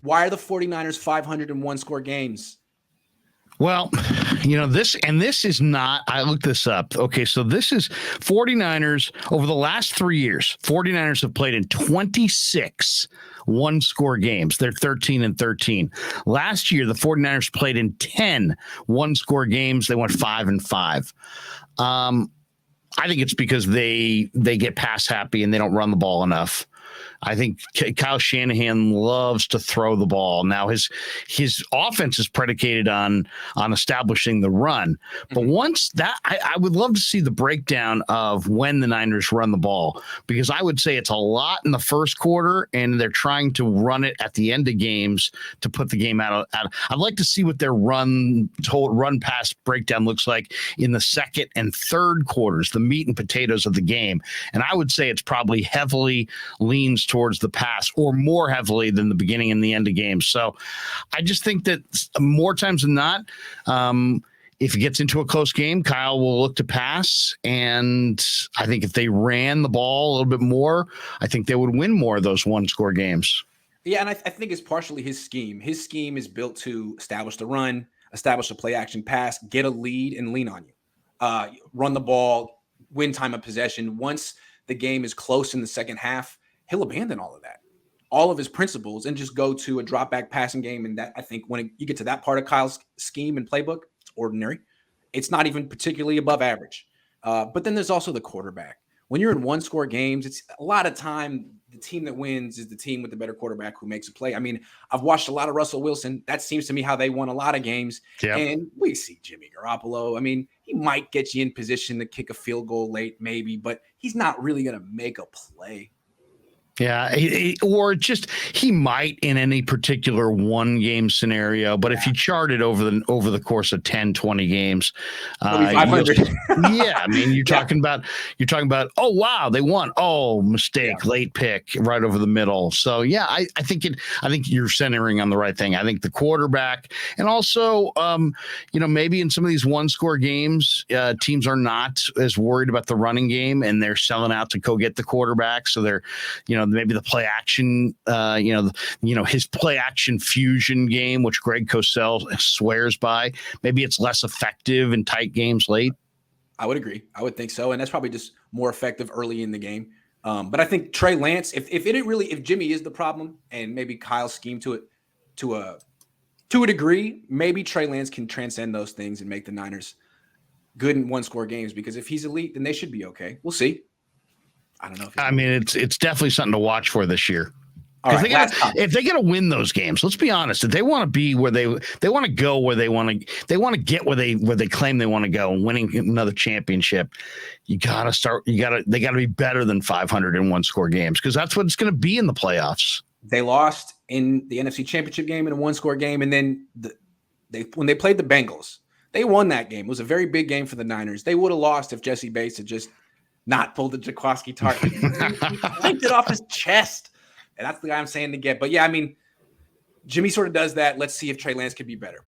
Why are the 49ers 501 score games? Well, this is not, I looked this up. Okay, so this is 49ers over the last 3 years. 49ers have played in 26 one-score games. They're 13-13. Last year, the 49ers played in 10 one-score games. They went 5-5. I think it's because they get pass happy and they don't run the ball enough. I think Kyle Shanahan loves to throw the ball. Now his offense is predicated on establishing the run. But once that, I would love to see the breakdown of when the Niners run the ball, because I would say it's a lot in the first quarter and they're trying to run it at the end of games to put the game out. I'd like to see what their run pass breakdown looks like in the second and third quarters, the meat and potatoes of the game. And I would say it's probably heavily leans towards the pass, or more heavily than the beginning and the end of games. So I just think that more times than not, if it gets into a close game, Kyle will look to pass. And I think if they ran the ball a little bit more, I think they would win more of those one-score games. Yeah, and I think it's partially his scheme. His scheme is built to establish the run, establish a play-action pass, get a lead, and lean on you. Run the ball, win time of possession. Once the game is close in the second half, he'll abandon all of that, all of his principles, and just go to a drop back passing game. And that, I think, when you get to that part of Kyle's scheme and playbook, it's ordinary. It's not even particularly above average. But then there's also the quarterback. When you're in one-score games, it's a lot of time the team that wins is the team with the better quarterback who makes a play. I mean, I've watched a lot of Russell Wilson. That seems to me how they won a lot of games. Yep. And we see Jimmy Garoppolo. I mean, he might get you in position to kick a field goal late, maybe, but he's not really going to make a play. Yeah, or just he might in any particular one game scenario, but if you chart it over the course of 10, 20 games, I mean, you're talking about, oh wow, they won. Oh, mistake, late pick right over the middle. So yeah, I think you're centering on the right thing. I think the quarterback, and also maybe in some of these one-score games, teams are not as worried about the running game and they're selling out to go get the quarterback. So they're, maybe the play action, his play action fusion game, which Greg Cosell swears by, maybe it's less effective in tight games late. I would agree. I would think so. And that's probably just more effective early in the game. But I think Trey Lance, if Jimmy is the problem and maybe Kyle schemed to it to a degree, maybe Trey Lance can transcend those things and make the Niners good in one-score games, because if he's elite, then they should be okay. We'll see. I don't know. It's definitely something to watch for this year. Right, if they got to win those games, let's be honest. If they want to be where they want to go, where they want to get where they claim they want to go, winning another championship, they got to be better than 500 in one-score games, because that's what it's going to be in the playoffs. They lost in the NFC Championship game in a one-score game, and then when they played the Bengals, they won that game. It was a very big game for the Niners. They would have lost if Jesse Bates had just not pulled the Jaworski target. He flicked it off his chest. And that's the guy I'm saying to get. But yeah, I mean, Jimmy sort of does that. Let's see if Trey Lance could be better.